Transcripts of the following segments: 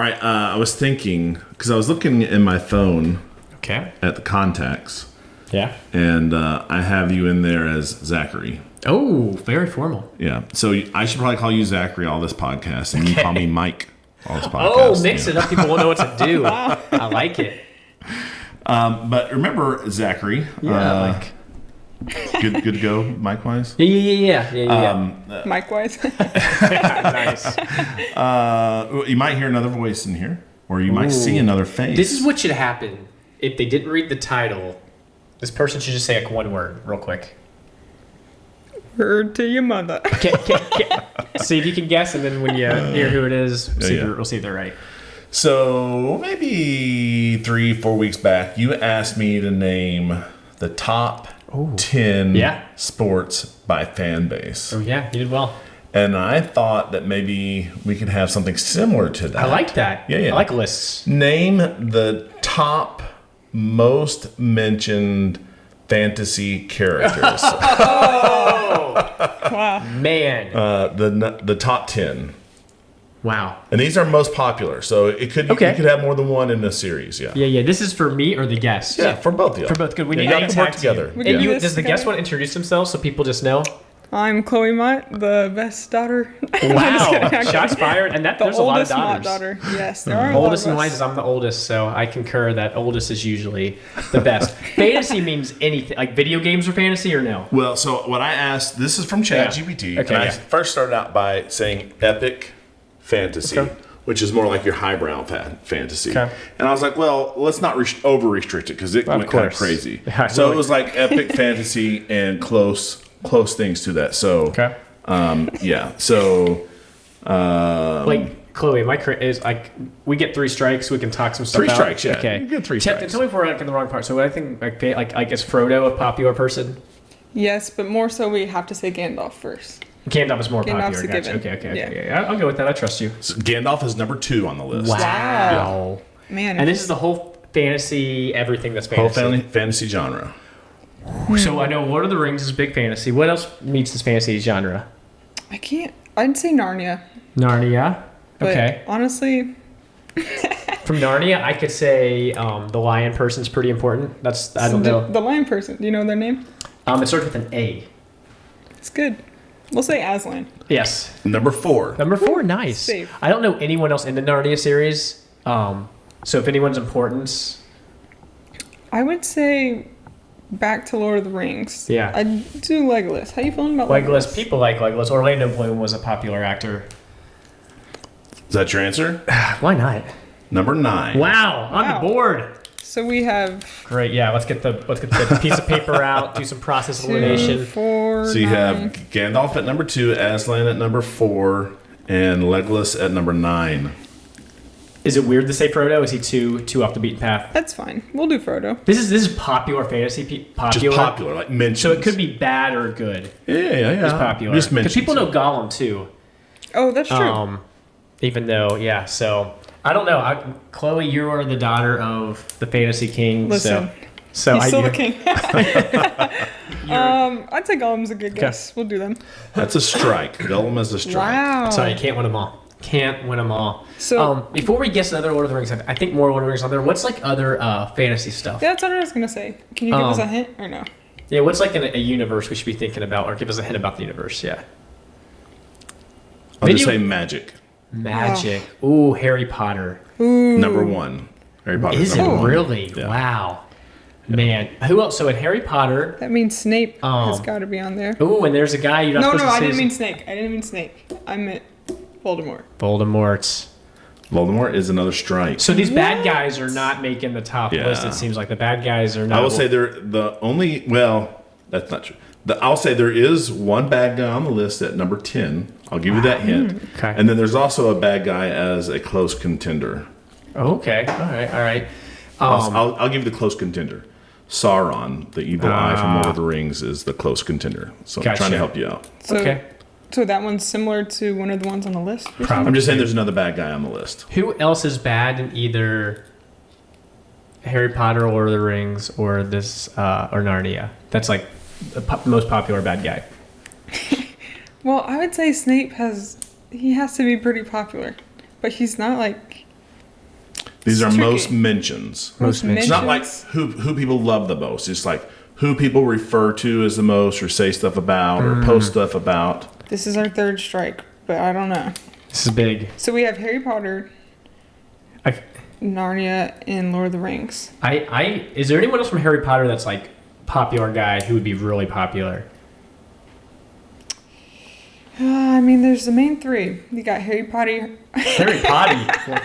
right. I was thinking, because I was looking in my phone at the contacts. Yeah. And I have you in there as Zachary. Oh, very formal. Yeah. So I should probably call you Zachary all this podcast, and you call me Mike all this podcast. Oh, mix it up. People won't know what to do. I like it. But remember, Zachary. Yeah, Mike. Good to go, Mike-wise? Yeah. Mike-wise. Nice. You might hear another voice in here, or you might see another face. This is what should happen. If they didn't read the title, this person should just say like one word real quick. Word to your mother. See if you can guess, and then when you hear who it is, we'll see if they're right. So maybe 3-4 weeks back, you asked me to name the top 10 sports by fan base. Oh, yeah, you did well. And I thought that maybe we could have something similar to that. I like that. Yeah. I like lists. Name the top most mentioned fantasy characters. Wow. Man. The top 10. Wow. And these are most popular, so you could have more than one in a series. Yeah. This is for me or the guest? Yeah, for both of you. For both. Good. We need to work together. Does the guest want to introduce themselves so people just know? I'm Chloe Mott, the best daughter. Wow. Shots fired. And there's a lot of daughters. Daughter. Yes, there are oldest and wisest. I'm the oldest, so I concur that oldest is usually the best. Fantasy means anything. Like video games are fantasy or no? Well, so what I asked, this is from ChatGPT. Okay, I first started out by saying epic fantasy, which is more like your highbrow fantasy. Okay. And I was like, well, let's not over restrict it because it went kind of crazy. Yeah, so it was like epic fantasy and close things to that. So like Chloe, is like we get 3 strikes, we can talk some stuff. 3 strikes, yeah. Okay, you get 3 strikes. Tell me if we're in the wrong part. So I think like is Frodo a popular person? Yes, but more so we have to say Gandalf first. Gandalf is more Gandalf's popular. Gotcha. Okay. Yeah, I'll go with that. I trust you. So Gandalf is number 2 on the list. Wow. Yeah. Man. And this is the whole fantasy, everything that's fantasy. Whole fantasy genre. So I know Lord of the Rings is big fantasy. What else meets this fantasy genre? I'd say Narnia. Narnia. Okay. But honestly, from Narnia, I could say the lion person's pretty important. I don't know. The lion person. Do you know their name? It starts with an A. It's good. We'll say Aslan. Yes. Number 4. Nice. Safe. I don't know anyone else in the Narnia series. So if anyone's important, I would say back to Lord of the Rings. Yeah. I do Legolas. How you feeling about Legolas? People like Legolas. Orlando Bloom was a popular actor. Is that your answer? Why not? Number 9. Wow. On the board. So we have great. Yeah, let's get the piece of paper out. Do some process elimination. 2, 4, so you 9. have Gandalf at number 2, Aslan at number 4, and Legolas at number 9. Is it weird to say Frodo? Is he too off the beaten path? That's fine. We'll do Frodo. This is popular fantasy. Popular. Just popular, like mentions. So it could be bad or good. Yeah. Just popular. Just mentions. Because people know Gollum too. Oh, that's true. Even though, so I don't know. Chloe, you are the daughter of the fantasy king. Listen, so he's still the king. I'd say Gollum's a good guess. We'll do them. That's a strike. Gollum is a strike. Wow. Sorry, you can't win them all. So before we guess another Lord of the Rings, I think more Lord of the Rings on there. What's like other fantasy stuff? Yeah, that's what I was gonna say. Can you give us a hint or no? Yeah, what's like a universe we should be thinking about, or give us a hint about the universe? Yeah. I'll just say magic. Magic. Ooh, Harry Potter. Ooh. Number 1. Harry Potter. Is it really? Yeah. Wow. Yeah. Man, who else? So in Harry Potter, that means Snape has got to be on there. Ooh, and there's a guy you're not supposed to say. I didn't mean Snake. I meant Voldemort. Voldemort is another strike. So these bad guys are not making the top list. It seems like the bad guys are not. I will say they're the only. Well, that's not true. I'll say there is one bad guy on the list at number 10. I'll give you that hint. Okay. And then there's also a bad guy as a close contender. Okay. All right. I'll give you the close contender. Sauron, the evil eye from Lord of the Rings, is the close contender. So I'm trying to help you out. So that one's similar to one of the ones on the list? I'm just saying there's another bad guy on the list. Who else is bad in either Harry Potter, Lord of the Rings, or this or Narnia? That's like the most popular bad guy. Well, I would say Snape has to be pretty popular, but he's not like These are tricky. most mentions. Most mentions. It's not like who people love the most. It's like who people refer to as the most, or say stuff about, or post stuff about. This is our third strike, but I don't know. This is big. So we have Harry Potter, Narnia, and Lord of the Rings. Is there anyone else from Harry Potter that's like popular guy who would be really popular? I mean, there's the main three. You got Harry Potter. Harry Potter.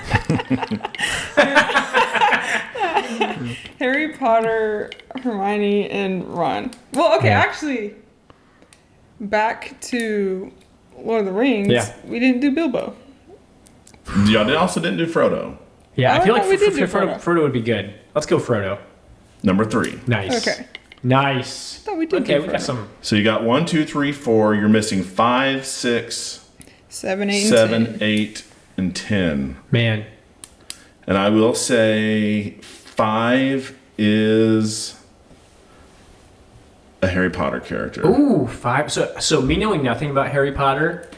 Harry Potter, Hermione, and Ron. Well, okay, actually, back to Lord of the Rings. Yeah. We didn't do Bilbo. Y'all also didn't do Frodo. Yeah, I feel like we did do Frodo would be good. Let's go Frodo. Number 3. Nice. Okay. Nice. I thought we did. Okay, do we got Frodo. some. So you got 1, 2, 3, 4. You're missing 5, 6, 7, 8, 7, and 10. 8, and 10. Man. And I will say 5 is a Harry Potter character. Ooh, 5. So me knowing nothing about Harry Potter,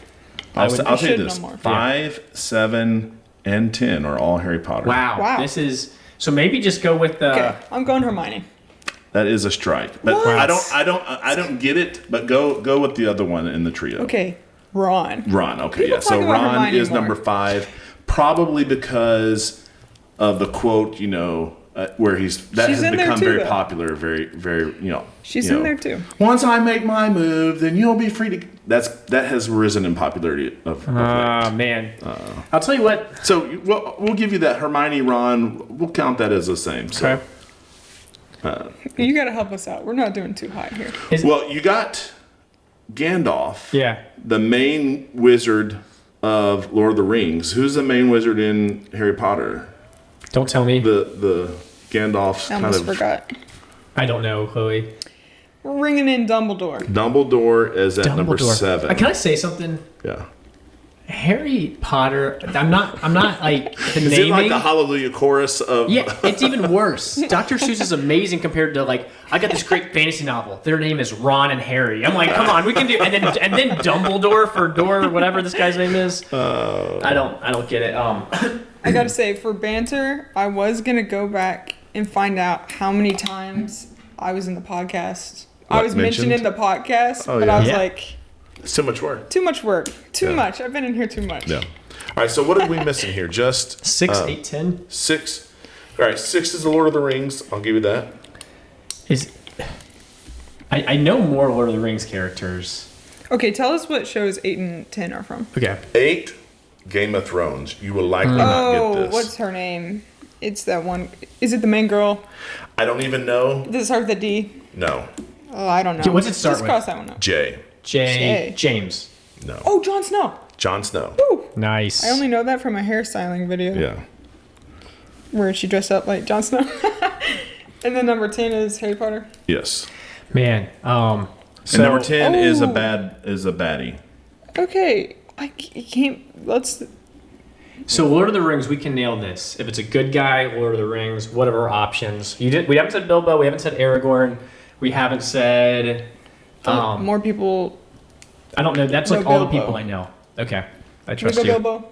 I'll tell you should this: know more. 5, 7, and 10 are all Harry Potter. wow. This is so maybe just go with the. Okay, I'm going Hermione. That is a strike, but What? I don't get it. But go with the other one in the trio. Okay, Ron. Ron. Okay, People yeah. So talk about Ron Hermione is more. number 5, probably because of the quote, where She's has in there become too, very though. popular, very, She's you in know, there too. Once I make my move, then you'll be free to. That has risen in popularity of late. Man. I'll tell you what. So we'll give you that. Hermione, Ron, we'll count that as the same. So. Okay. You got to help us out. We're not doing too high here. Well, you got Gandalf, Yeah. the main wizard of Lord of the Rings. Who's the main wizard in Harry Potter? Don't tell me. The Gandalf's I kind almost of forgot. I don't know, Chloe. We're ringing in Dumbledore. Dumbledore is at number 7. Can I say something? Yeah. Harry Potter. I'm not like the Is naming. it like the Hallelujah chorus of? Yeah, it's even worse. Dr. Seuss is amazing compared to like I got this great fantasy novel. Their name is Ron and Harry. I'm like, come on, we can do and then Dumbledore for Door, whatever this guy's name is. I don't get it. I got to say, for banter, I was going to go back and find out how many times I was in the podcast. I was mentioned in the podcast, but I was like... It's too much work. Too much work. Too much. I've been in here too much. Yeah. All right, so what did we miss in here? Just 6, 8, 10. 6. All right, 6 is the Lord of the Rings. I'll give you that. I know more Lord of the Rings characters. Okay, tell us what shows 8 and 10 are from. Okay. 8, Game of Thrones. You will likely not get this. What's her name? It's that one. Is it the main girl? I don't even know. Does it start with a D? No. Oh, I don't know. What's it start Just with? cross that one out. J. James. No. Oh, Jon Snow. Jon Snow. Woo. Nice. I only know that from a hairstyling video. Yeah. Where she dressed up like Jon Snow. And then number 10 is Harry Potter. Yes. Man. And number 10 is a baddie. Okay. I can't. Let's. So Lord of the Rings, we can nail this. If it's a good guy, Lord of the Rings, what are our options? We haven't said Bilbo. We haven't said Aragorn. We haven't said. More people. I don't know. That's No like all the Bilbo. people I know. Okay, I Can we trust go you. Bilbo?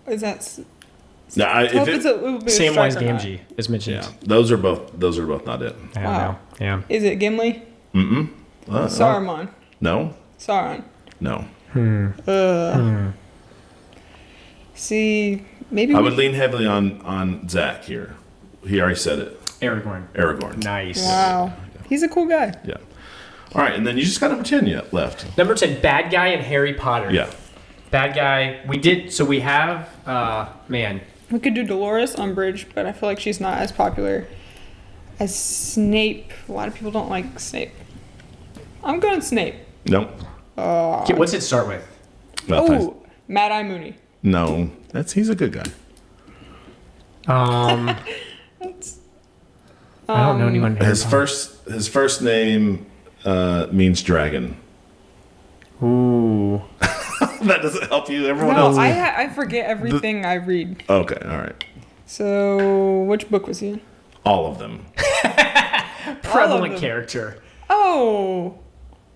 Is that? No, Tell if it's a little bit of Samwise strike or not. Gamgee is mentioned. Yeah. Those are both not it. I don't Wow. know. Yeah. Is it Gimli? Saruman. No. Sauron. No. See, maybe I would lean heavily on Zach here. He already said it. Aragorn. Nice. Wow. He's a cool guy. Yeah. All right, and then you just got number 10 yet left. Number 10, bad guy in Harry Potter. Yeah. Bad guy. We did. So we have. Man. We could do Dolores Umbridge, but I feel like she's not as popular as Snape. A lot of people don't like Snape. I'm going Snape. Nope. Okay, what's it start with? Oh, Mad Eye Mooney. No. He's a good guy. I don't know anyone. in His Harry first name means dragon. Potter. Ooh. That doesn't help you. Everyone No, else. I forget everything I read. Okay, all right. So, which book was he in? All of them. Prevalent them. character. Oh,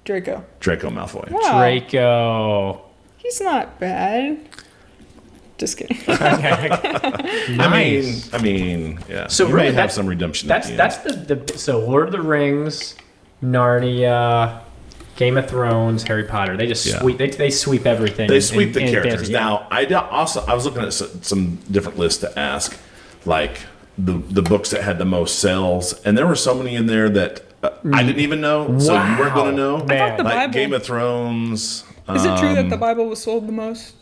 Draco. Draco Malfoy. Wow. Draco. He's not bad. Just kidding. Nice. I mean, yeah. So you really, may have some redemption. That's the so Lord of the Rings, Narnia, Game of Thrones, Harry Potter. They just sweep. They sweep everything. They sweep the characters. Fantasy. Now, I was looking at some different lists to ask, like the books that had the most sales, and there were so many in there that I didn't even know. So you weren't going to know. I thought the like Bible. Game of Thrones. Is it true that the Bible was sold the most?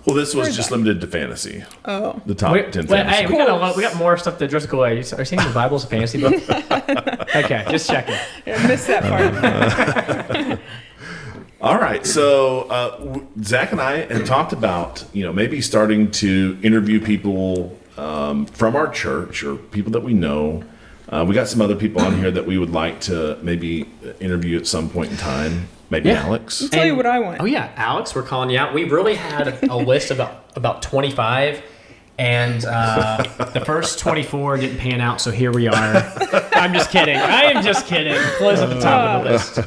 Well, this was just limited to fantasy. Oh. The top 10 fantasy. Hey, we got more stuff to address. Are you saying the Bible's a fantasy book? Okay, just checking. Yeah, I missed that part. All right, so Zach and I had talked about, maybe starting to interview people from our church or people that we know. We got some other people on here that we would like to maybe interview at some point in time. Maybe Alex. I'll tell you what I want. Oh yeah, Alex, we're calling you out. We really had a list of about 25, and the first 24 didn't pan out, so here we are. I'm just kidding. I am just kidding. Close at the top of the list.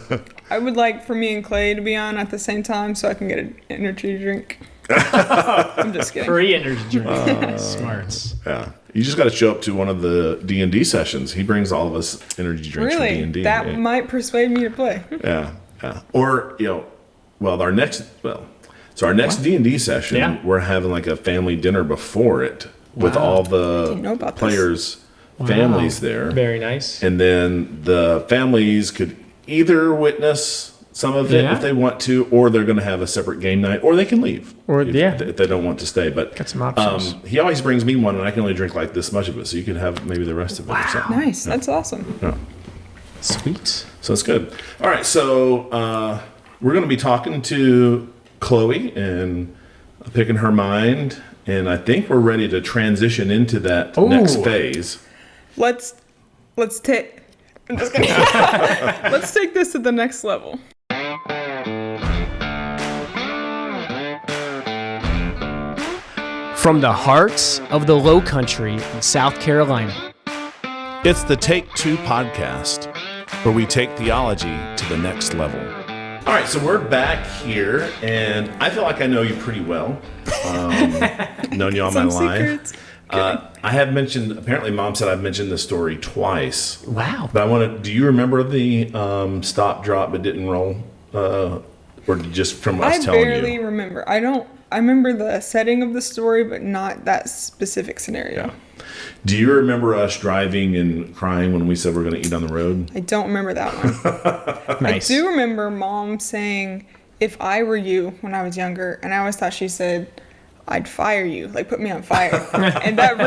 I would like for me and Clay to be on at the same time so I can get an energy drink. I'm just kidding. Free energy drink. Smarts. Yeah. You just got to show up to one of the D&D sessions. He brings all of us energy drinks for D&D. That might persuade me to play. Yeah. Yeah. Or, our next D&D session, we're having like a family dinner before it with all the players' families there. Very nice. And then the families could either witness some of it if they want to, or they're going to have a separate game night, or they can leave if they don't want to stay. But got some options. He always brings me one, and I can only drink like this much of it, so you can have maybe the rest of it. Or something. Nice. That's awesome. Yeah. Sweet. So it's good. All right, so we're going to be talking to Chloe and picking her mind, and I think we're ready to transition into that next phase. Let's take. I'm just kidding. Let's take this to the next level. From the hearts of the Low Country in South Carolina. It's the Take Two podcast, where we take theology to the next level. All right, so we're back here, and I feel like I know you pretty well. Known you all my life. I have mentioned, apparently Mom said I've mentioned this story twice. Wow. But do you remember the stop, drop, but didn't roll? Or just from us telling you? I barely remember. I remember the setting of the story, but not that specific scenario. Yeah. Do you remember us driving and crying when we said we're going to eat on the road? I don't remember that one. Nice. I do remember Mom saying, if I were you, when I was younger, and I always thought she said, I'd fire you, like put me on fire. And that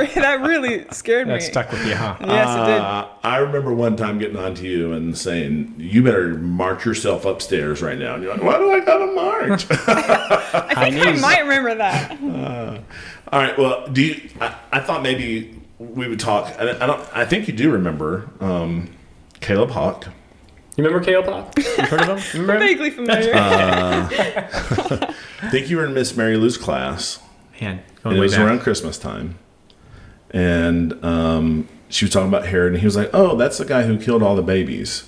really scared me. That stuck with you, huh? Yes, it did. I remember one time getting on to you and saying, you better march yourself upstairs right now. And you're like, why do I got to march? I think I might remember that. All right, well, I thought maybe we would talk. I think you do remember Caleb Hawk. You remember Caleb Hawk? You heard of him? Vaguely familiar. I think you were in Miss Mary Lou's class. Man, and it was around Christmas time. And she was talking about Herod, and he was like, oh, that's the guy who killed all the babies.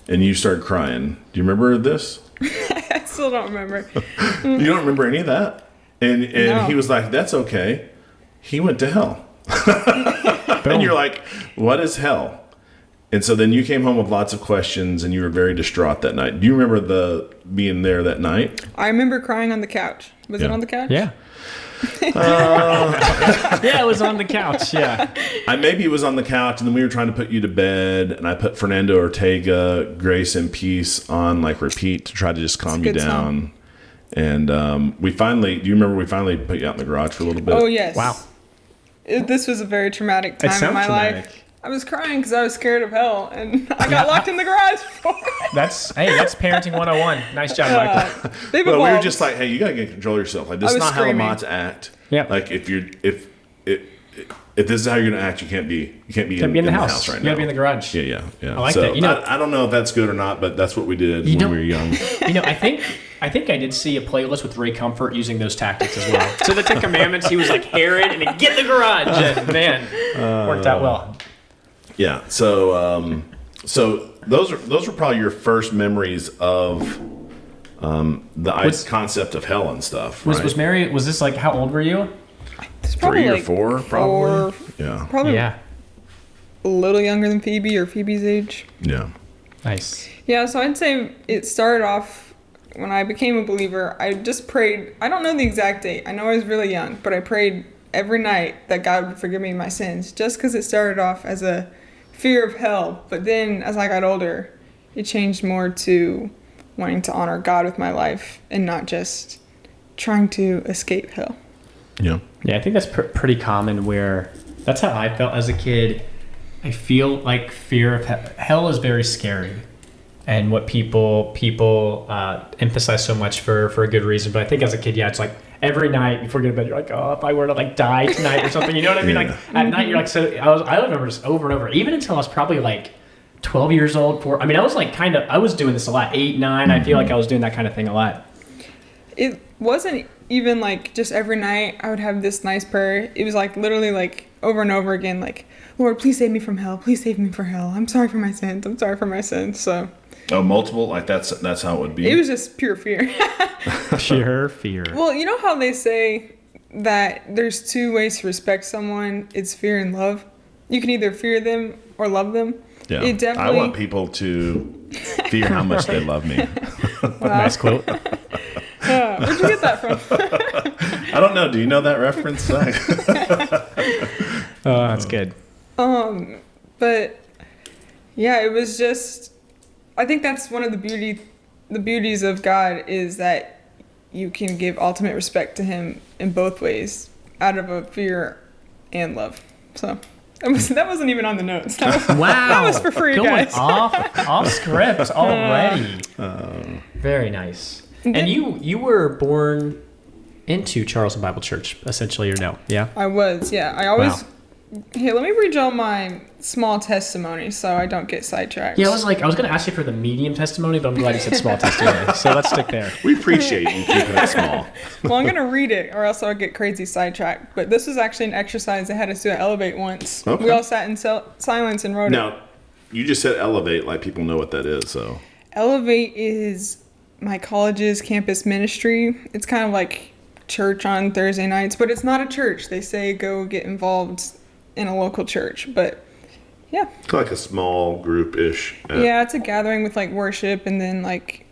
And you started crying. Do you remember this? I still don't remember. You don't remember any of that? And No. He was like, that's okay. He went to hell. And you're like, what is hell? And so then you came home with lots of questions, and you were very distraught that night. Do you remember being there that night? I remember crying on the couch. Was it on the couch? Yeah. Yeah, it was on the couch. Yeah. Maybe it was on the couch, and then we were trying to put you to bed, and I put Fernando Ortega, Grace and Peace on like repeat to try to just calm you down. Song. And we finally put you out in the garage for a little bit? Oh, yes. Wow. This was a very traumatic time in my life. I was crying because I was scared of hell, and I got locked in the garage for it. That's parenting 101. Nice job, Michael. We were just like, hey, you gotta get control of yourself. Like, this is not how Mott's act. Yeah. Like, if this is how you're gonna act, you can't be in the house right now. You gotta be in the garage. Yeah. I like that. I don't know if that's good or not, but that's what we did when we were young. I think I did see a playlist with Ray Comfort using those tactics as well. So the Ten Commandments, he was like Herod, and then get in the garage, and man, worked out well. Yeah. So those were probably your first memories of concept of hell and stuff. Was Mary? Was this like how old were you? It's 3 or 4, probably. Yeah. Probably a little younger than Phoebe or Phoebe's age. Yeah. Nice. Yeah, so I'd say it started off when I became a believer. I just prayed. I don't know the exact date. I know I was really young, but I prayed every night that God would forgive me my sins, just because it started off as a fear of hell. But then as I got older, it changed more to wanting to honor God with my life and not just trying to escape hell. Yeah. Yeah, I think that's pretty common where that's how I felt as a kid. I feel like fear of hell is very scary. And what people emphasize so much for a good reason. But I think as a kid, it's like every night before you go to bed, you're like, oh, if I were to like die tonight or something, you know what I mean? Like at night, you're like, so I remember just over and over, even until I was probably like 12 years old. I was like I was doing this a lot, 8, 9. I feel like I was doing that kind of thing a lot. It wasn't even like just every night I would have this nice prayer. It was like literally like over and over again, like, Lord, please save me from hell. Please save me from hell. I'm sorry for my sins. I'm sorry for my sins. So. Oh, multiple? Like that's how it would be? It was just pure fear. Pure fear. Well, you know how they say that there's 2 ways to respect someone? It's fear and love. You can either fear them or love them. Yeah. I want people to fear how much they love me. Nice quote. Where'd you get that from? I don't know. Do you know that reference? Oh, that's good. But yeah, it was just, I think that's one of the beauties of God is that you can give ultimate respect to him in both ways, out of a fear and love. So that wasn't even on the notes. That was for free, going guys. off script already. Very nice. And you were born into Charleston Bible Church, essentially, or no? Yeah? I was, yeah. I always... Wow. Here, let me read y'all my small testimony so I don't get sidetracked. Yeah, I was going to ask you for the medium testimony, but I'm glad you said small testimony. So let's stick there. We appreciate you keeping it small. Well, I'm going to read it or else I'll get crazy sidetracked. But this was actually an exercise they had us do at Elevate once. Okay. We all sat in silence and wrote it. Now, you just said Elevate like people know what that is, so. Elevate is my college's campus ministry. It's kind of like church on Thursday nights, but it's not a church. They say go get involved in a local church, but yeah. It's like a small group-ish. Yeah, it's a gathering with like worship, and then like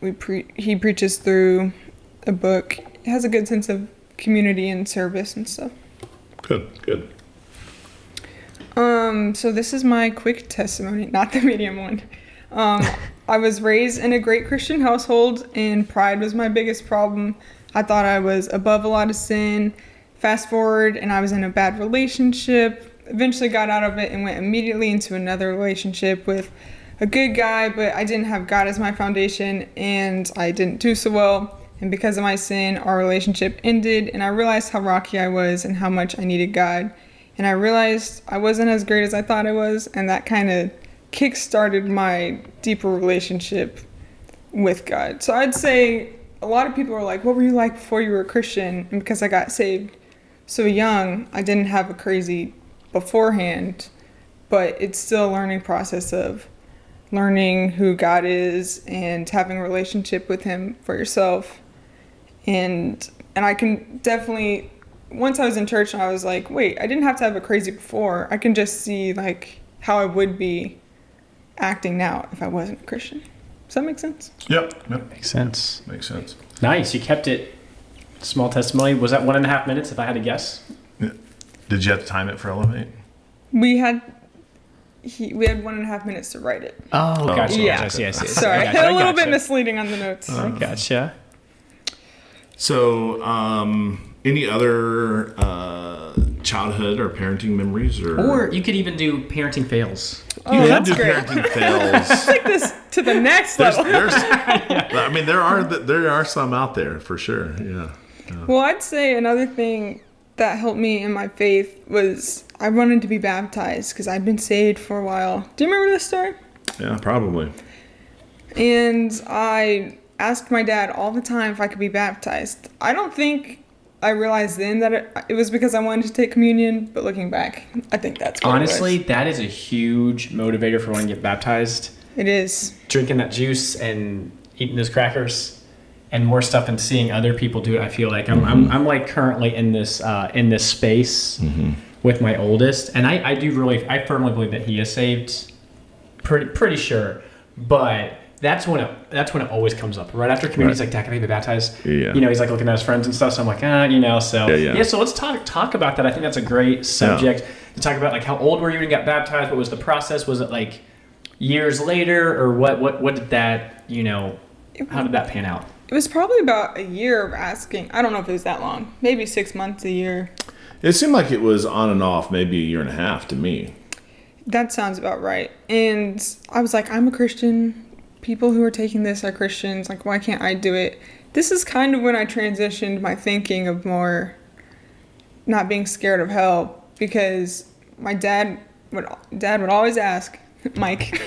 he preaches through a book. It has a good sense of community and service and stuff. Good. So this is my quick testimony, not the medium one. I was raised in a great Christian household, and pride was my biggest problem. I thought I was above a lot of sin. Fast forward, and I was in a bad relationship. Eventually got out of it and went immediately into another relationship with a good guy, but I didn't have God as my foundation, and I didn't do so well. And because of my sin, our relationship ended, and I realized how rocky I was and how much I needed God. And I realized I wasn't as great as I thought I was, and that kind of kick-started my deeper relationship with God. So I'd say a lot of people are like, what were you like before you were a Christian? And because I got saved so young, I didn't have a crazy beforehand, but it's still a learning process of learning who God is and having a relationship with him for yourself. And I can definitely, once I was in church, I was like, wait, I didn't have to have a crazy before. I can just see like how I would be acting now if I wasn't a Christian. Does that make sense? Yep. Makes sense. Nice. You kept it small testimony. Was that 1.5 minutes if I had to guess? Did you have to time it for Elevate? We had 1.5 minutes to write it. Oh, gotcha. Yeah. I see. Sorry, a little bit misleading on the notes. I gotcha. So, any other childhood or parenting memories, or you could even do parenting fails. Oh, that's great. Parenting fails. Take this to the next level. I mean, there are some out there for sure. Yeah. Well, I'd say another thing that helped me in my faith was I wanted to be baptized because I'd been saved for a while. Do you remember this story? Yeah, probably. And I asked my dad all the time if I could be baptized. I don't think I realized then that it was because I wanted to take communion, but looking back, I think that's what honestly, it was. That is a huge motivator for wanting to get baptized. It is. Drinking that juice and eating those crackers. and more stuff and seeing other people do it, I feel like I'm like currently in this space with my oldest, and I firmly believe that he is saved, pretty sure, but that's when it always comes up right after community. He's like, Dad, can I be baptized? Yeah. He's like looking at his friends and stuff. So I'm like, so let's talk about that. I think that's a great subject to talk about. Like, how old were you when you got baptized? What was the process? Was it like years later, or what did that, how did that pan out? It was probably about a year of asking. I don't know if it was that long. Maybe 6 months, a year. It seemed like it was on and off, maybe a year and a half to me. That sounds about right. And I was like, I'm a Christian. People who are taking this are Christians. Like, why can't I do it? This is kind of when I transitioned my thinking of more not being scared of hell, because my dad would always ask, Mike.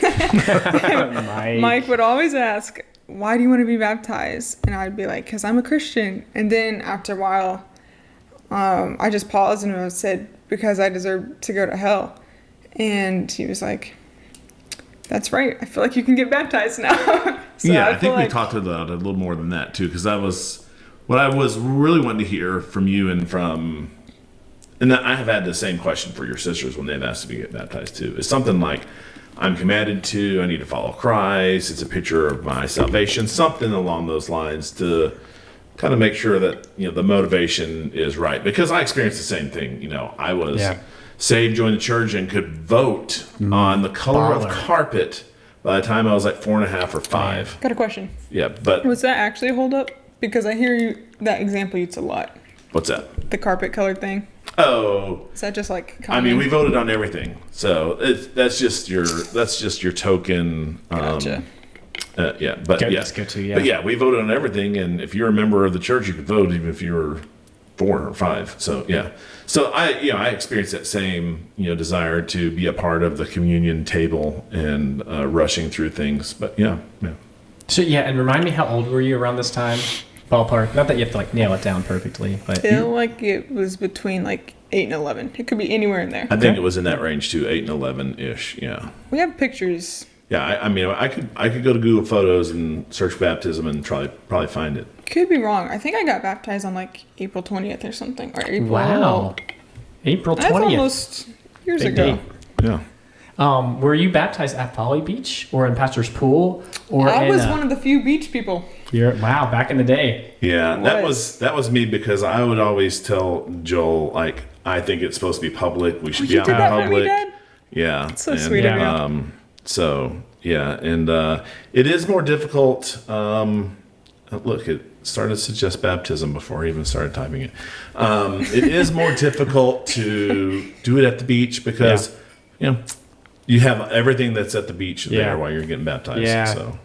Mike would always ask, why do you want to be baptized? And I'd be like, because I'm a Christian. And then after a while, I just paused and I said, because I deserve to go to hell. And he was like, that's right. I feel like you can get baptized now. I think we talked about it a little more than that too, because that was what I was really wanting to hear from you and I have had the same question for your sisters when they've asked me to get baptized too. It's something like, I'm commanded to, I need to follow Christ. It's a picture of my salvation, something along those lines to kind of make sure that, the motivation is right. Because I experienced the same thing. I was saved, joined the church, and could vote on the color of carpet by the time I was like 4.5 or 5. Got a question. Yeah, but was that actually a hold up? Because I hear that example used a lot. What's that? The carpet colored thing. Oh. Is that just like common? I mean, we voted on everything, so that's just your token. Gotcha. But we voted on everything, and if you're a member of the church, you can vote even if you're 4 or 5. So so I experienced that same desire to be a part of the communion table and rushing through things. But So and remind me, how old were you around this time? Ballpark. Not that you have to like nail it down perfectly, but I feel like it was between like 8 and 11. It could be anywhere in there. I think it was in that range too, 8 and 11 ish. Yeah. We have pictures. Yeah, I mean, I could go to Google Photos and search baptism and probably find it. Could be wrong. I think I got baptized on like April 20th or something, or April. Wow. April 20th. That's almost years ago. Yeah. Were you baptized at Folly Beach or in Pastor's Pool? Or I was one of the few beach people. Wow, back in the day. Yeah, that was me, because I would always tell Joel, like, I think it's supposed to be public. We should be out in public. Me, Dad? Yeah. That's so sweet of you. It is more difficult. Look, it started to suggest baptism before I even started typing it. It is more difficult to do it at the beach because, you have everything that's at the beach there while you're getting baptized. Yeah. So,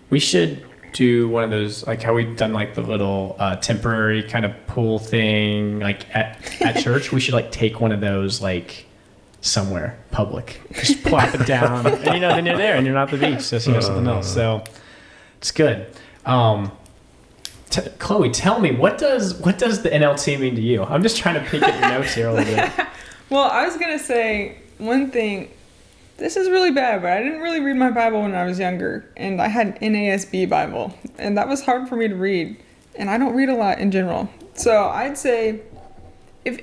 we should do one of those, like how we've done like the little temporary kind of pool thing, like at church. We should like take one of those like somewhere public, just plop it down, and then you're there and you're not at the beach, so something else. So it's good. Chloe, tell me, what does the NLT mean to you? I'm just trying to peek at your notes here a little bit. Well, I was gonna say one thing. This is really bad, but I didn't really read my Bible when I was younger, and I had an NASB Bible, and that was hard for me to read, and I don't read a lot in general. So I'd say if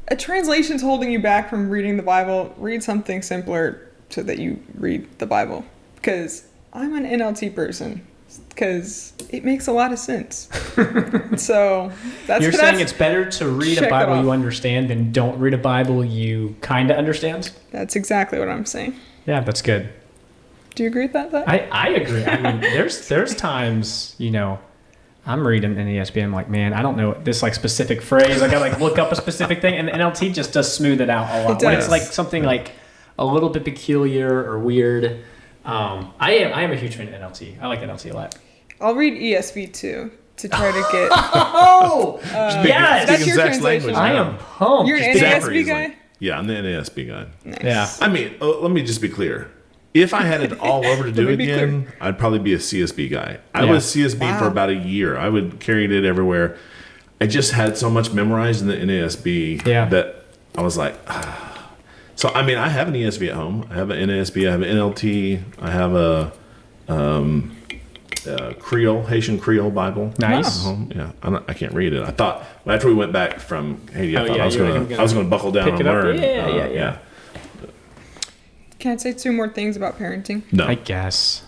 a translation's holding you back from reading the Bible, read something simpler so that you read the Bible, because I'm an NLT person, because it makes a lot of sense. So you're saying it's better to read a Bible you understand than don't read a Bible you kind of understand? That's exactly what I'm saying. Yeah, that's good. Do you agree with that? I agree. I mean, there's times, I'm reading NASB, I'm like, man, I don't know this like specific phrase. I gotta like look up a specific thing, and the NLT just does smooth it out a lot. When it's like something like a little bit peculiar or weird. I am a huge fan of NLT. I like NLT a lot. I'll read ESV too to try to get. Yes, that's your translation. I am pumped. You're an NASB guy. Yeah, I'm the NASB guy. Nice. Yeah. I mean, let me just be clear. If I had it all over to do it again, I'd probably be a CSB guy. I was CSB for about a year. I would carry it everywhere. I just had so much memorized in the NASB that I was like, So, I mean, I have an ESV at home. I have an NASB. I have an NLT. I have a Haitian Creole Bible. Nice. Yeah, I can't read it. I thought after we went back from Haiti, I thought I was going to buckle down and learn. Yeah. Can I say 2 more things about parenting? No. I guess.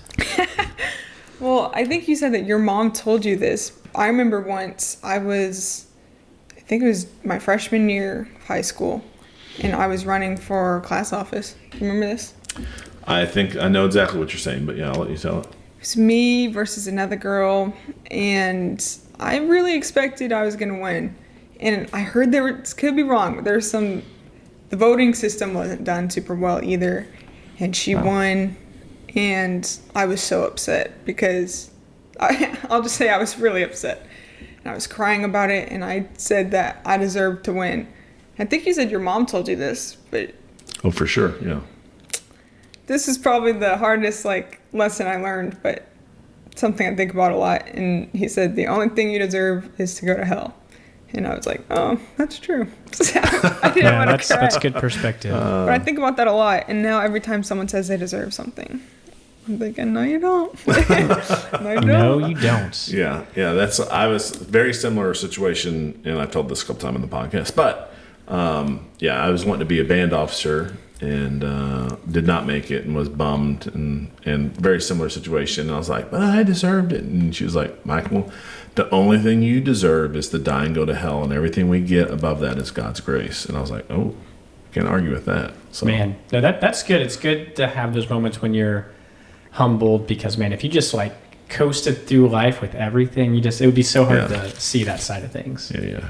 Well, I think you said that your mom told you this. I remember once I think it was my freshman year of high school, and I was running for class office. You remember this? I think I know exactly what you're saying, but yeah, I'll let you tell it. It was me versus another girl, and I really expected I was going to win. And I heard could be wrong, but the voting system wasn't done super well either. And she won, and I was so upset because I'll just say I was really upset. And I was crying about it, and I said that I deserved to win. I think you said your mom told you this, but... Oh, for sure, yeah. This is probably the hardest lesson I learned, but something I think about a lot. And he said, the only thing you deserve is to go to hell. And I was like, oh, that's true. I didn't want to cry. That's good perspective. But I think about that a lot. And now every time someone says they deserve something, I'm thinking, no, you don't. No, you don't. Yeah. I was very similar situation, and I've told this a couple times in the podcast. But I was wanting to be a band officer and did not make it and was bummed and very similar situation. And I was like, but I deserved it. And she was like, Michael, the only thing you deserve is to die and go to hell, and everything we get above that is God's grace. And I was like, oh, can't argue with that. So, man, no, that's good. It's good to have those moments when you're humbled, because man, if you just coasted through life with everything, it would be so hard to see that side of things. Yeah.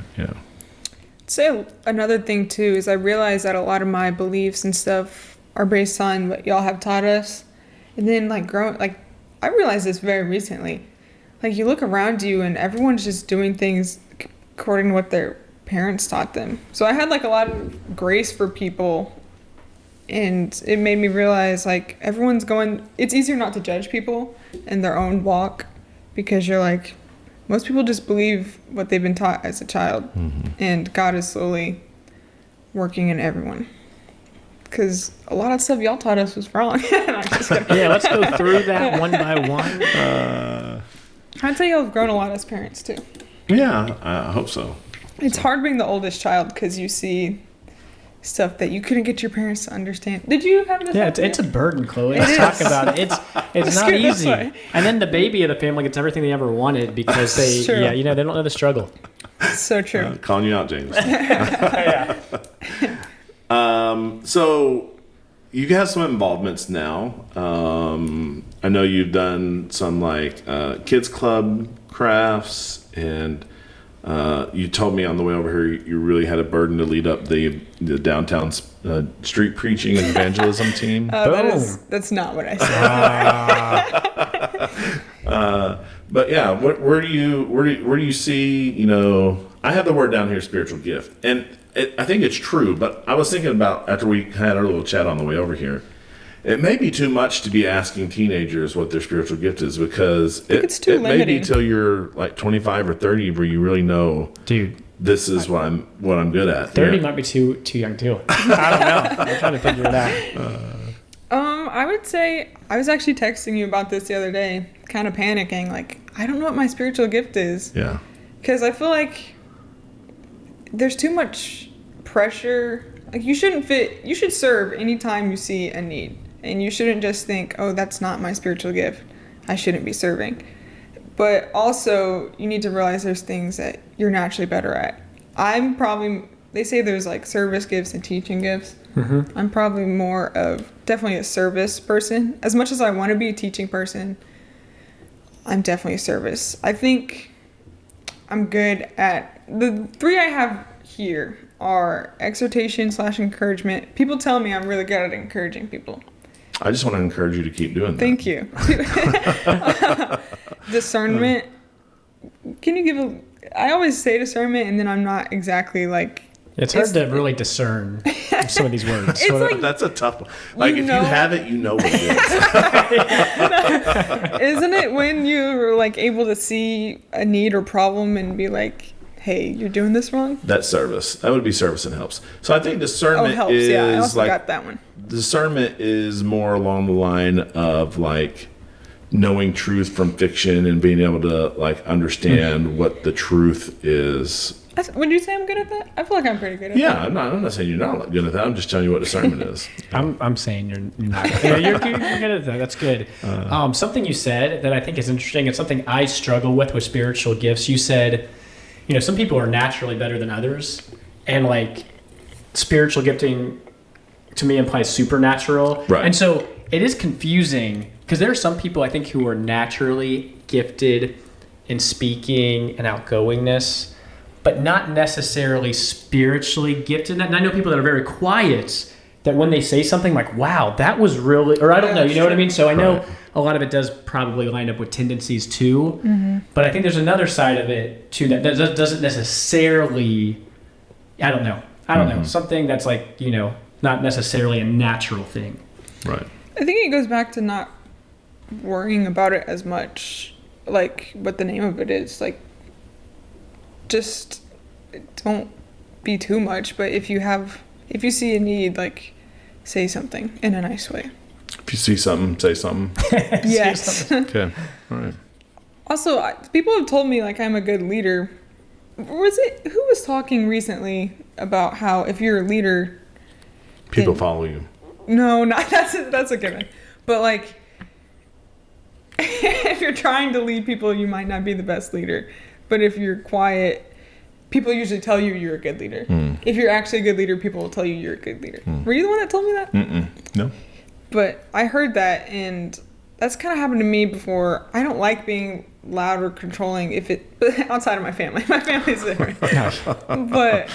Say another thing too is I realize that a lot of my beliefs and stuff are based on what y'all have taught us, and then I realized this very recently. You look around you and everyone's just doing things according to what their parents taught them. So I had a lot of grace for people, and it made me realize everyone's going. It's easier not to judge people in their own walk, because you're most people just believe what they've been taught as a child, and God is slowly working in everyone. Because a lot of stuff y'all taught us was wrong. I'm just kidding. Yeah, let's go through that one by one. I'd say y'all have grown a lot as parents too. Yeah, I hope so. It's hard being the oldest child because you see stuff that you couldn't get your parents to understand. Did you have this? Yeah, it's a burden, Chloe. Let's talk about it. It's not easy. And then the baby of the family gets everything they ever wanted because they don't know the struggle. So true. Calling you out, James. So you have some involvements now. I know you've done some kids club crafts, and you told me on the way over here you really had a burden to lead up the downtown street preaching and evangelism team. That's not what I said. But yeah, where do you see? I have the word down here, spiritual gift, and I think it's true. But I was thinking about after we had our little chat on the way over here. It may be too much to be asking teenagers what their spiritual gift is, because it's too limiting. May be till you're 25 or 30 where you really know, dude, this is what I'm good at. 30 might be too young too. I don't know. I'm trying to figure it out. I would say I was actually texting you about this the other day, kind of panicking. I don't know what my spiritual gift is. Yeah. Because I feel there's too much pressure. You should serve anytime you see a need. And you shouldn't just think, oh, that's not my spiritual gift, I shouldn't be serving. But also, you need to realize there's things that you're naturally better at. They say there's service gifts and teaching gifts. Mm-hmm. I'm probably more of definitely a service person. As much as I want to be a teaching person, I'm definitely a service. I think I'm good at, the 3 I have here are exhortation / encouragement. People tell me I'm really good at encouraging people. I just want to encourage you to keep doing that. Thank you. Discernment. Can you give I always say discernment, and then I'm not exactly It's hard to really discern some of these words. That's a tough one. If you have it, you know what it is. Isn't it when you're able to see a need or problem and be hey, you're doing this wrong? That's service. That would be service and helps. So I think discernment helps. is Yeah, I also got that one. Discernment is more along the line of knowing truth from fiction and being able to like understand what the truth is. Would you say I'm good at that? I feel like I'm pretty good at that. Yeah, I'm not saying you're not good at that. I'm just telling you what discernment is. I'm saying you're not. Yeah, you're good at that. That's good. Something you said that I think is interesting, and something I struggle with spiritual gifts. You said, some people are naturally better than others, and like spiritual gifting to me implies supernatural. Right. And so it is confusing because there are some people I think who are naturally gifted in speaking and outgoingness, but not necessarily spiritually gifted. And I know people that are very quiet that when they say something like, wow, that was really, or I don't know, you know what I mean? So I know a lot of it does probably line up with tendencies too, but I think there's another side of it too that doesn't necessarily, I don't know, something that's like, not necessarily a natural thing. Right. I think it goes back to not worrying about it as much, like what the name of it is, like, just don't be too much, but if you see a need, like, say something in a nice way. If you see something, say something. Yes. Okay. All right. Also, people have told me like I'm a good leader. Who was talking recently about how if you're a leader, people follow you? No, not that's a given. But like, if you're trying to lead people, you might not be the best leader. But if you're quiet, people usually tell you you're a good leader. If you're actually a good leader, people will tell you you're a good leader. Were you the one that told me that? No. But I heard that, and that's kind of happened to me before. I don't like being loud or controlling but outside of my family. My family's different. But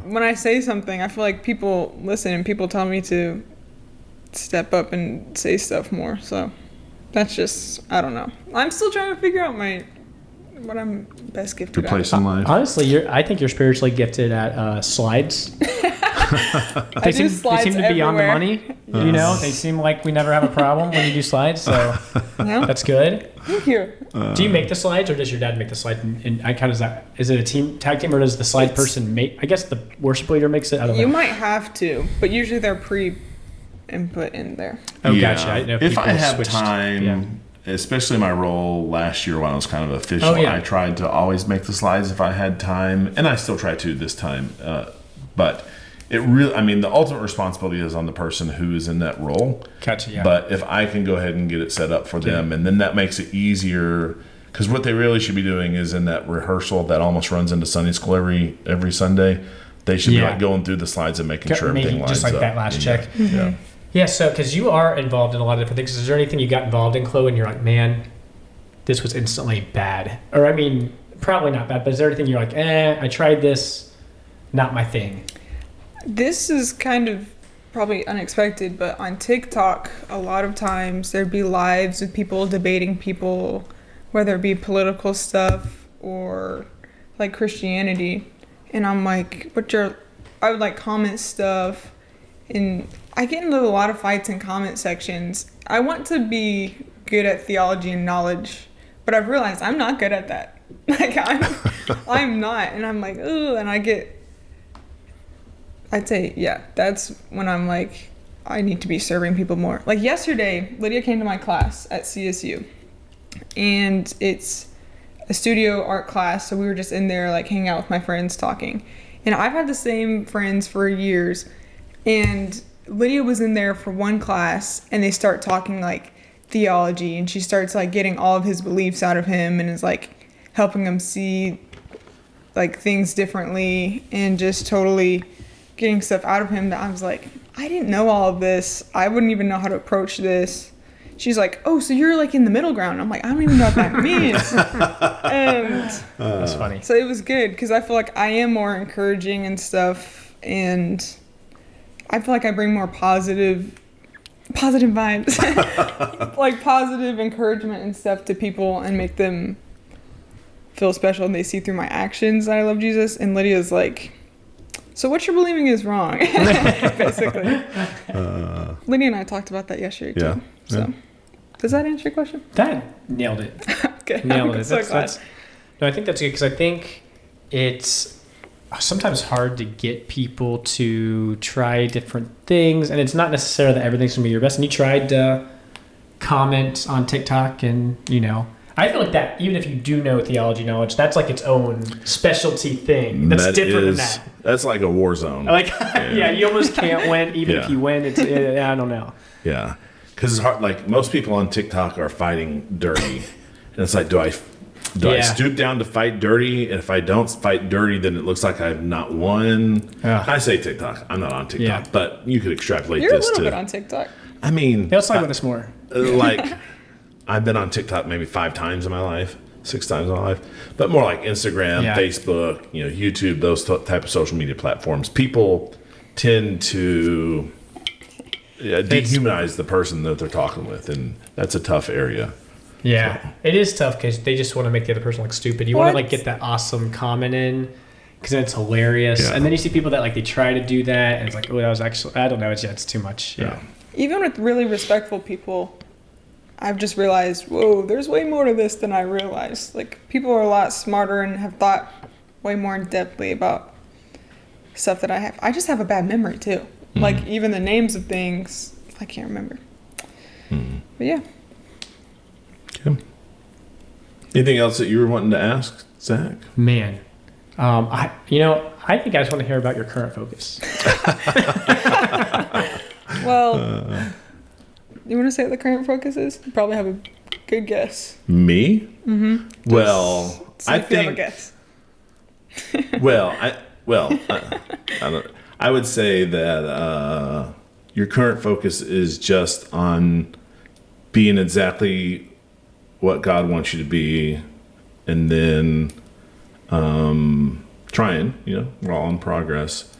when I say something, I feel like people listen and people tell me to step up and say stuff more. So that's just, I don't know. I'm still trying to figure out what I'm best gifted Your place in life. Honestly, I think you're spiritually gifted at slides. They seem to be on the money. They seem like we never have a problem when you do slides. So that's good. Thank you. Do you make the slides, or does your dad make the slides? And how does that? Is it a tag team, or does the slide person make? I guess the worship leader makes it. I don't know. You might have to, but usually they're pre-input in there. Oh, yeah. Gotcha. I know if I have switched, time, especially my role last year when I was kind of official, I tried to always make the slides if I had time, and I still try to this time. But it really, the ultimate responsibility is on the person who is in that role. Gotcha, yeah. But if I can go ahead and get it set up for them, and then that makes it easier, because what they really should be doing is in that rehearsal that almost runs into Sunday school every Sunday, they should be like going through the slides and making sure everything lines up. Just like that last check. Yeah. Yeah, so because you are involved in a lot of different things, is there anything you got involved in, Chloe, and you're like, man, this was instantly bad? Or, probably not bad, but is there anything you're like, I tried this, not my thing? This is kind of probably unexpected, but on TikTok, a lot of times there'd be lives with people debating people, whether it be political stuff or like Christianity. And I'm like, I would like comment stuff, and I get into a lot of fights in comment sections. I want to be good at theology and knowledge, but I've realized I'm not good at that. Like I'm not, and I'm like, ooh, and I'd say, yeah, that's when I'm like, I need to be serving people more. Like yesterday, Lydia came to my class at CSU, and it's a studio art class, so we were just in there like hanging out with my friends talking. And I've had the same friends for years, and Lydia was in there for one class, and they start talking like theology, and she starts like getting all of his beliefs out of him and is like helping him see like things differently and just totally getting stuff out of him that I was like, I didn't know all of this. I wouldn't even know how to approach this. She's like, oh, so you're like in the middle ground. I'm like, I don't even know what that means. And that's funny. So it was good because I feel like I am more encouraging and stuff, and I feel like I bring more positive vibes, like positive encouragement and stuff to people and make them feel special, and they see through my actions that I love Jesus. And Lydia's like, so what you're believing is wrong, basically. Lydia and I talked about that yesterday too. So, does that answer your question? That nailed it. Okay, nailed I'm it. so glad. No, I think that's good because I think it's sometimes hard to get people to try different things, and it's not necessarily that everything's gonna be your best. And you tried comment on TikTok and, I feel like that, even if you do know theology knowledge, that's like its own specialty thing. That's different than that. That's like a war zone. Like, yeah, you almost can't win. Even if you win, I don't know. Yeah. Because it's hard. Like, most people on TikTok are fighting dirty. And it's like, do I stoop down to fight dirty? And if I don't fight dirty, then it looks like I've not won. I say TikTok. I'm not on TikTok. But you could extrapolate You're this a little bit on TikTok. I mean... Let's talk about this more. Like... I've been on TikTok maybe 5 times in my life, 6 times in my life, but more like Instagram, Facebook, YouTube, those type of social media platforms. People tend to dehumanize the person that they're talking with, and that's a tough area. Yeah, so. It is tough because they just want to make the other person look stupid. You want to like get that awesome comment in because then it's hilarious, and then you see people that like they try to do that, and it's like, oh, that was actually, I don't know, it's too much. Yeah. Even with really respectful people, I've just realized, whoa, there's way more to this than I realized. Like, people are a lot smarter and have thought way more in-depthly about stuff that I have. I just have a bad memory, too. Mm-hmm. Like, even the names of things, I can't remember. Mm-hmm. But, yeah. Okay. Anything else that you were wanting to ask, Zach? Man. I think I just want to hear about your current focus. Well... You want to say what the current focus is? You probably have a good guess. Me? Mm-hmm. Well, I think. You have a guess. I would say that your current focus is just on being exactly what God wants you to be, and then trying. We're all in progress,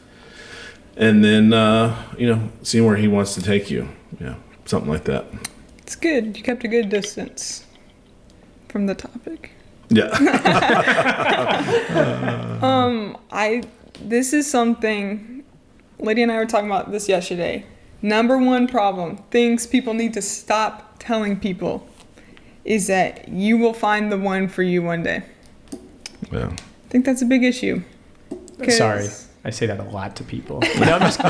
and then seeing where He wants to take you. Yeah. Something like that. It's good. You kept a good distance from the topic. Yeah. This is something, Lydia and I were talking about this yesterday. Number one problem, things people need to stop telling people, is that you will find the one for you one day. Yeah. I think that's a big issue. Sorry. I say that a lot to people. I'm just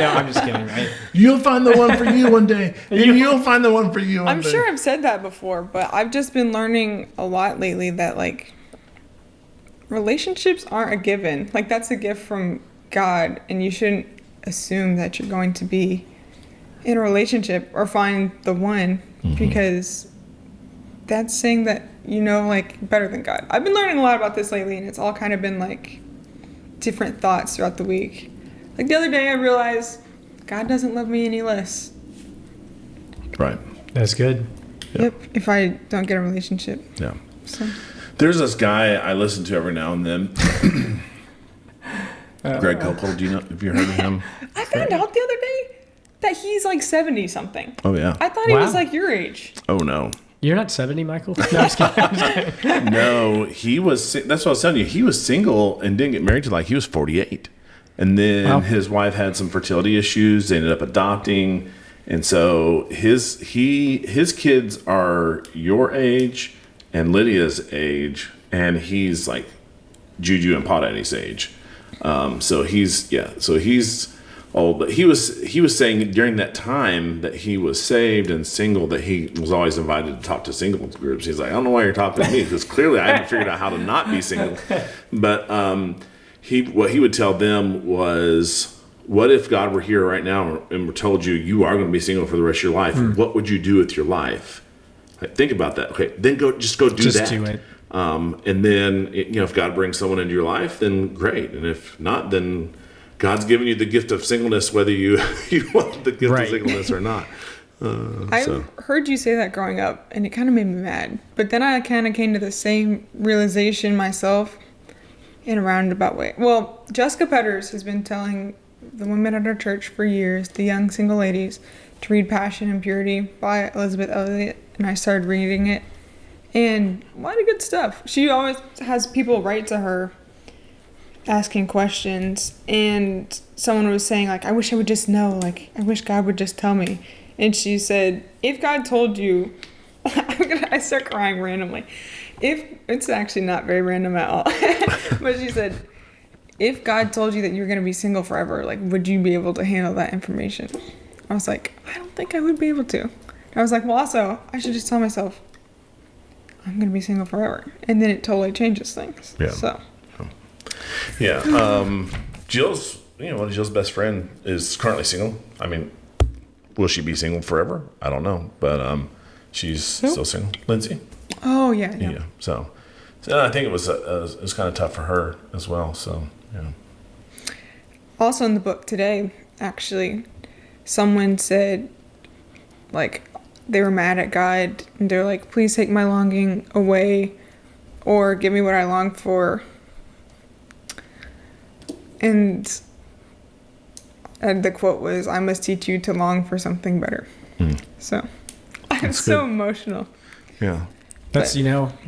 kidding. You'll find the one for you one day. You'll find the one for you one day. I'm sure I've said that before, but I've just been learning a lot lately that, like, relationships aren't a given. Like, that's a gift from God, and you shouldn't assume that you're going to be in a relationship or find the one, because that's saying that better than God. I've been learning a lot about this lately, and it's all kind of been, like, different thoughts throughout the week. Like, the other day I realized God doesn't love me any less. Right. That's good. Yep. If I don't get a relationship. Yeah. So. There's this guy I listen to every now and then. Greg Koppel. Have you heard of him? I found out the other day that he's like 70 something. Oh yeah. I thought he was like your age. Oh no. You're not 70, Michael? No, I'm just kidding. No, he was. That's what I was telling you. He was single and didn't get married till like he was 48. And then his wife had some fertility issues. They ended up adopting. And so his kids are your age and Lydia's age. And he's like Juju and Pot Daddy's age. So he's old, but he was saying during that time that he was saved and single that he was always invited to talk to singles groups. He's like, I don't know why you're talking to me, because clearly I haven't figured out how to not be single. But what he would tell them was, what if God were here right now and told you are going to be single for the rest of your life? What would you do with your life? Like, think about that. Okay, then go do that. Just do it. And then if God brings someone into your life, then great. And if not, then God's given you the gift of singleness, whether you want the gift of singleness or not. I heard you say that growing up, and it kind of made me mad. But then I kind of came to the same realization myself in a roundabout way. Well, Jessica Petters has been telling the women at our church for years, the young single ladies, to read Passion and Purity by Elizabeth Elliot, and I started reading it. And a lot of good stuff. She always has people write to her asking questions, and someone was saying, like, I wish I would just know, like, I wish God would just tell me. And she said, if God told you, I start crying randomly. It's actually not very random at all. But she said, if God told you that you're going to be single forever, like, would you be able to handle that information? I was like, I don't think I would be able to. I was like, well, also, I should just tell myself, I'm going to be single forever. And then it totally changes things. Yeah. So. Yeah. Jill's best friend is currently single. I mean, will she be single forever? I don't know. But she's still single. Lindsay? Oh, yeah. So I think it was kind of tough for her as well. So, yeah. Also in the book today, actually, someone said, like, they were mad at God, and they're like, please take my longing away, or give me what I long for. And the quote was, I must teach you to long for something better. So, I'm so emotional. Yeah. That's,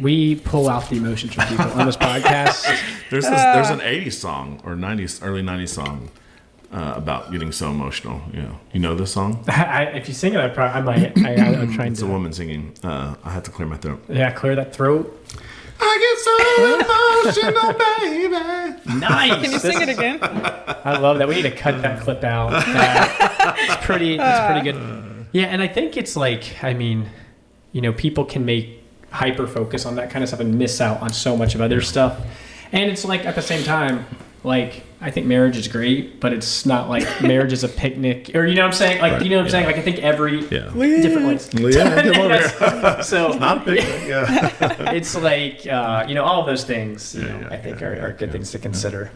we pull out the emotions from people on this podcast. There's an 80s song or 90s, early 90s song about getting so emotional. You know this song? If you sing it, I might. I'm trying It's to. a woman singing. I have to clear my throat. Yeah, clear that throat. I get so emotional, baby. Nice. Can you sing it again? I love that. We need to cut that clip out. It's pretty good. Yeah, and I think it's like, people can make hyper focus on that kind of stuff and miss out on so much of other stuff. And it's like, at the same time, like, I think marriage is great, but it's not like marriage is a picnic, or you know what I'm saying? Like, you know what I'm saying? Like, I think every different ways. Leah, come over here. So It's not a picnic. Yeah. it's like, all of those things, I think are good things to consider.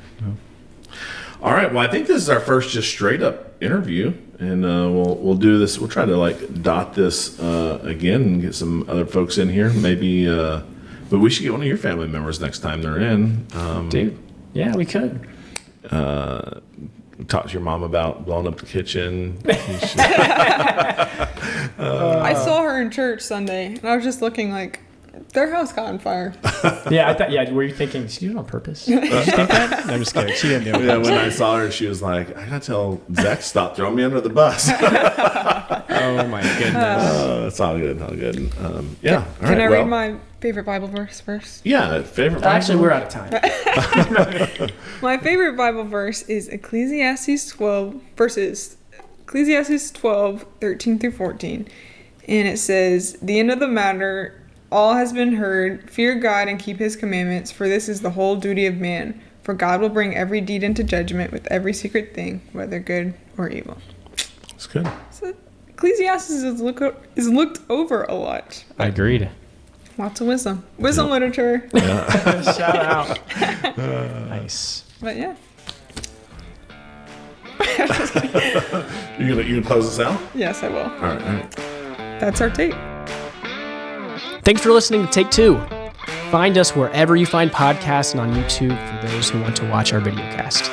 All right. Well, I think this is our first just straight up interview, and we'll do this. We'll try to like dot this again and get some other folks in here. Maybe, but we should get one of your family members next time they're in. Dude, yeah, we could. Talk to your mom about blowing up the kitchen. I saw her in church Sunday, and I was just looking like, their house caught on fire. Yeah, I thought. Yeah, were you thinking she did it on purpose? Did you think that? No, I'm just kidding. She didn't do it. Yeah, when I saw her, she was like, "I gotta tell Zach stop throwing me under the bus." Oh my goodness. It's all good, all good. Yeah. Can I read my favorite Bible verse first? Yeah, favorite. Bible Actually, we're out of time. My favorite Bible verse is Ecclesiastes 12, 13 through 14. And it says, "The end of the matter, all has been heard. Fear God and keep his commandments, for this is the whole duty of man. For God will bring every deed into judgment with every secret thing, whether good or evil." It's good. So Ecclesiastes is looked over a lot. I agreed. Lots of wisdom. Wisdom literature. Shout out. Nice. But yeah. You gonna close this out? Yes, I will. All right. That's our tape. Thanks for listening to Take Two. Find us wherever you find podcasts and on YouTube for those who want to watch our videocast.